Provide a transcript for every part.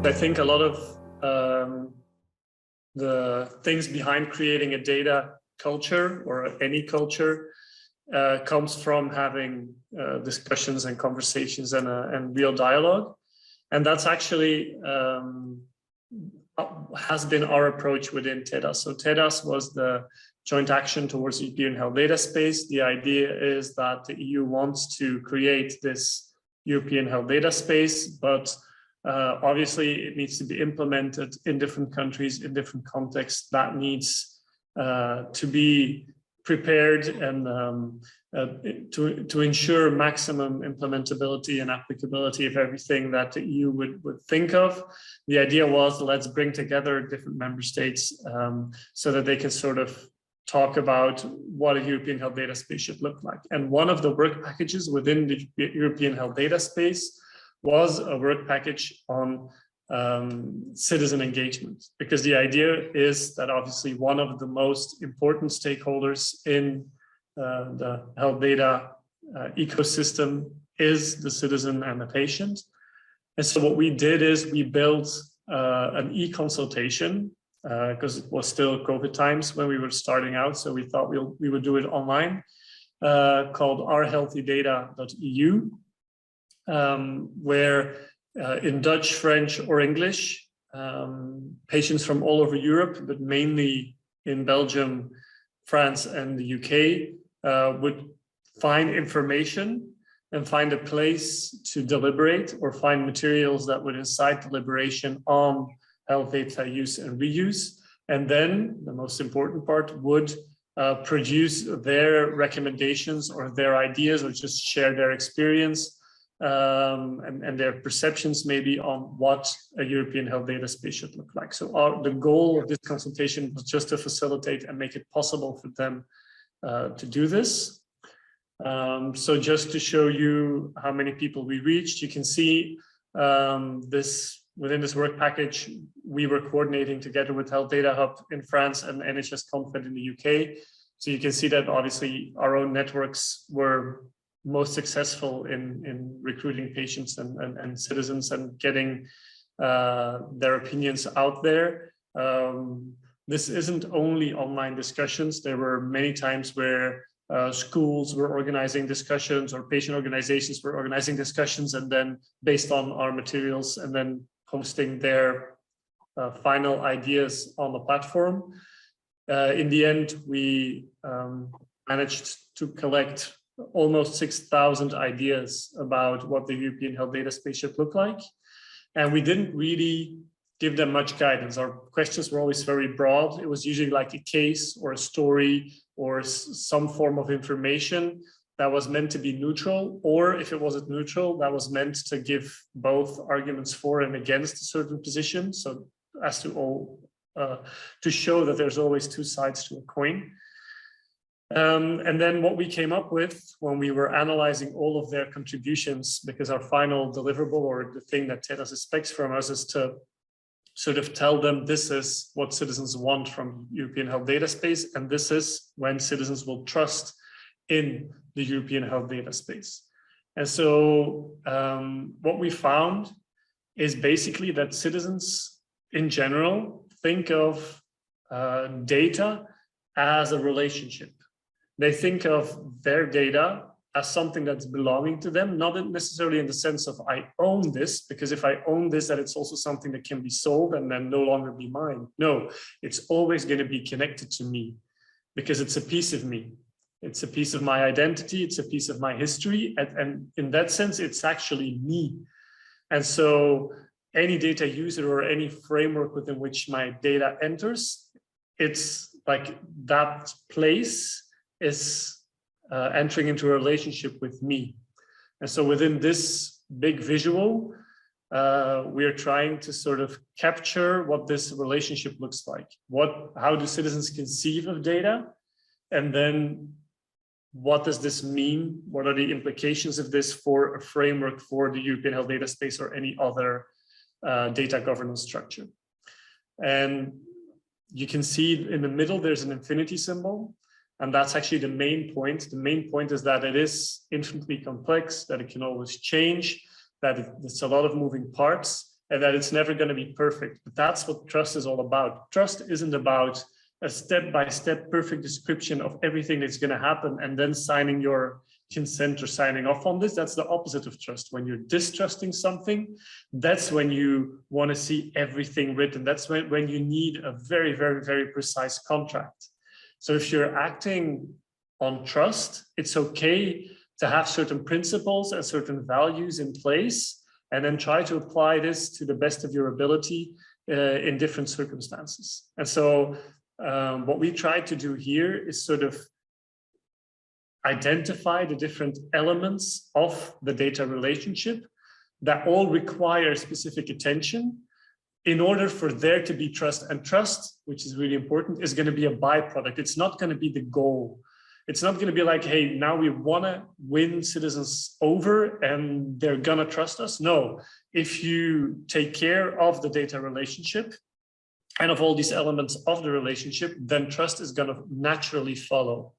I think a lot of the things behind creating a data culture or any culture comes from having discussions and conversations and real dialogue. And that's actually has been our approach within TEDAS. So TEDAS was the joint action towards the European health data space. The idea is that the EU wants to create this European health data space, but obviously it needs to be implemented in different countries, in different contexts. That needs to be prepared and to ensure maximum implementability and applicability of everything that the EU would think of. The idea was, let's bring together different member states so that they can sort of talk about what a European health data space should look like. And one of the work packages within the European health data space was a work package on citizen engagement, because the idea is that obviously one of the most important stakeholders in the health data ecosystem is the citizen and the patient. And so what we did is we built an e-consultation because it was still COVID times when we were starting out. So we thought we would do it online, called ourhealthydata.eu, where in Dutch, French, or English, patients from all over Europe, but mainly in Belgium, France, and the UK, would find information and find a place to deliberate or find materials that would incite deliberation on health data use and reuse. And then the most important part would produce their recommendations or their ideas, or just share their experience and their perceptions maybe on what a European health data space should look like. So the goal of this consultation was just to facilitate and make it possible for them to do this. So just to show you how many people we reached, you can see within this work package, we were coordinating together with Health Data Hub in France and NHS Confed in the UK. So you can see that obviously our own networks were most successful in recruiting patients and citizens and getting their opinions out there. This isn't only online discussions. There were many times where schools were organizing discussions or patient organizations were organizing discussions, and then based on our materials and then posting their final ideas on the platform. In the end, we managed to collect almost 6,000 ideas about what the European health data space should look like. And we didn't really give them much guidance. Our questions were always very broad. It was usually like a case or a story or some form of information that was meant to be neutral, or if it wasn't neutral, that was meant to give both arguments for and against a certain position. So as to show that there's always two sides to a coin. And then what we came up with when we were analyzing all of their contributions, because our final deliverable or the thing that TEDAS expects from us is to sort of tell them this is what citizens want from European health data space, and this is when citizens will trust in the European health data space. And so what we found is basically that citizens in general think of data as a relationship. They think of their data as something that's belonging to them, not necessarily in the sense of I own this, because if I own this, that it's also something that can be sold and then no longer be mine. No, it's always going to be connected to me because it's a piece of me. It's a piece of my identity. It's a piece of my history. And in that sense, it's actually me. And so any data user or any framework within which my data enters, it's like that place is entering into a relationship with me. And so within this big visual, we are trying to sort of capture what this relationship looks like. How do citizens conceive of data? And then what does this mean? What are the implications of this for a framework for the European health data space or any other data governance structure? And you can see in the middle, there's an infinity symbol. And that's actually the main point. The main point is that it is infinitely complex, that it can always change, that it's a lot of moving parts. and that it's never going to be perfect. But that's what trust is all about. Trust isn't about a step-by-step perfect description of everything that's going to happen and then signing your consent or signing off on this. That's the opposite of trust. When you're distrusting something, that's when you want to see everything written. That's when you need a very, very, very precise contract. So if you're acting on trust, it's okay to have certain principles and certain values in place, and then try to apply this to the best of your ability in different circumstances. And so what we try to do here is sort of identify the different elements of the data relationship that all require specific attention in order for there to be trust. And trust, which is really important, is going to be a byproduct. It's not going to be the goal. It's not going to be like, hey, now we want to win citizens over and they're going to trust us. No, if you take care of the data relationship and of all these elements of the relationship, then trust is going to naturally follow.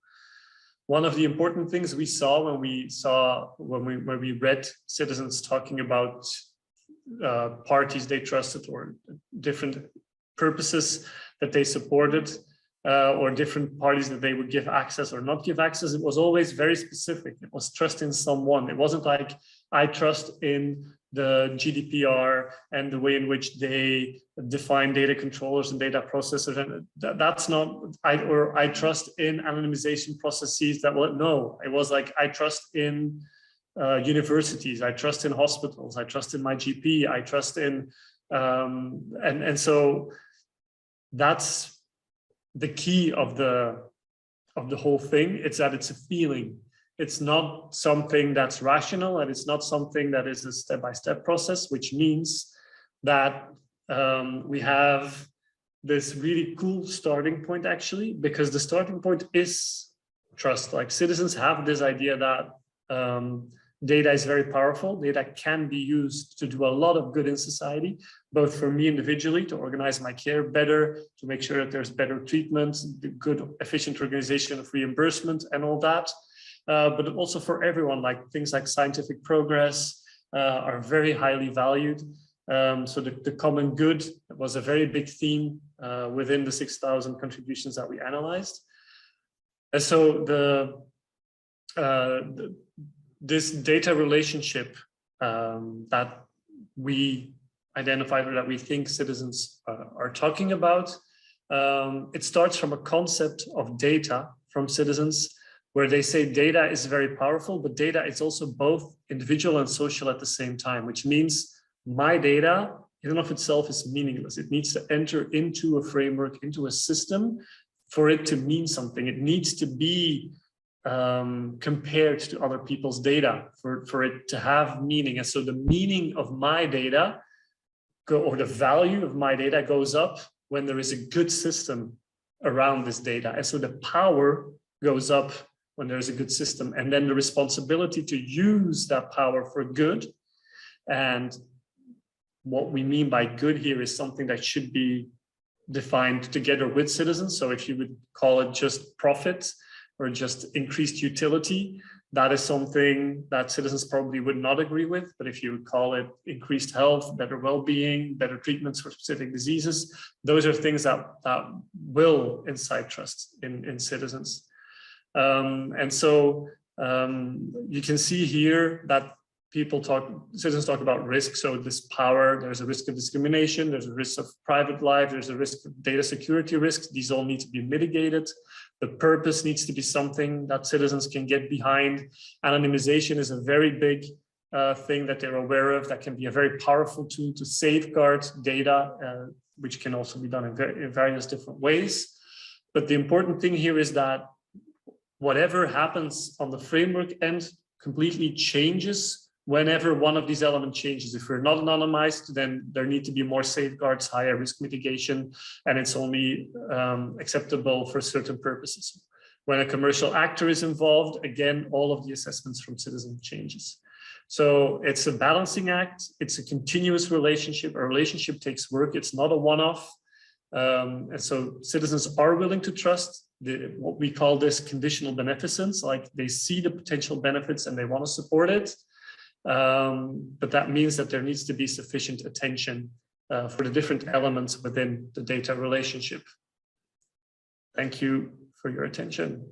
One of the important things we saw when we read citizens talking about parties they trusted or different purposes that they supported, or different parties that they would give access or not give access, it was always very specific. It was trust in someone. It wasn't like, I trust in the GDPR and the way in which they define data controllers and data processors. And that's not, I trust in anonymization processes that will, no, it was like, I trust in universities, I trust in hospitals, I trust in my GP, I trust in, and so that's the key of the whole thing. It's that it's a feeling. It's not something that's rational, and it's not something that is a step-by-step process, which means that we have this really cool starting point, actually, because the starting point is trust. Like, citizens have this idea that data is very powerful. Data can be used to do a lot of good in society, both for me individually, to organize my care better, to make sure that there's better treatment, good, efficient organization of reimbursement and all that. But also for everyone, like things like scientific progress are very highly valued. So the common good was a very big theme within the 6,000 contributions that we analyzed. And so this data relationship that we identified, or that we think citizens are talking about, it starts from a concept of data from citizens, where they say data is very powerful, but data is also both individual and social at the same time, which means my data in and of itself is meaningless. It needs to enter into a framework, into a system for it to mean something. It needs to be compared to other people's data for it to have meaning. And so the meaning of my data, or the value of my data, goes up when there is a good system around this data. And so the power goes up when there's a good system, and then the responsibility to use that power for good. And what we mean by good here is something that should be defined together with citizens. So if you would call it just profit or just increased utility, that is something that citizens probably would not agree with. But if you would call it increased health, better well-being, better treatments for specific diseases, those are things that will incite trust in citizens. And so you can see here that citizens talk about risk. So this power, there's a risk of discrimination, there's a risk of private life, there's a risk of data security risks. These all need to be mitigated. The purpose needs to be something that citizens can get behind. Anonymization is a very big thing that they're aware of, that can be a very powerful tool to safeguard data, which can also be done in various different ways. But the important thing here is that whatever happens on the framework end completely changes whenever one of these elements changes. If we're not anonymized, then there need to be more safeguards, higher risk mitigation, and it's only acceptable for certain purposes. When a commercial actor is involved, again, all of the assessments from citizens changes. So it's a balancing act. It's a continuous relationship. A relationship takes work. It's not a one-off. And so citizens are willing to trust what we call this conditional beneficence, like they see the potential benefits and they want to support it. but that means that there needs to be sufficient attention for the different elements within the data relationship. Thank you for your attention.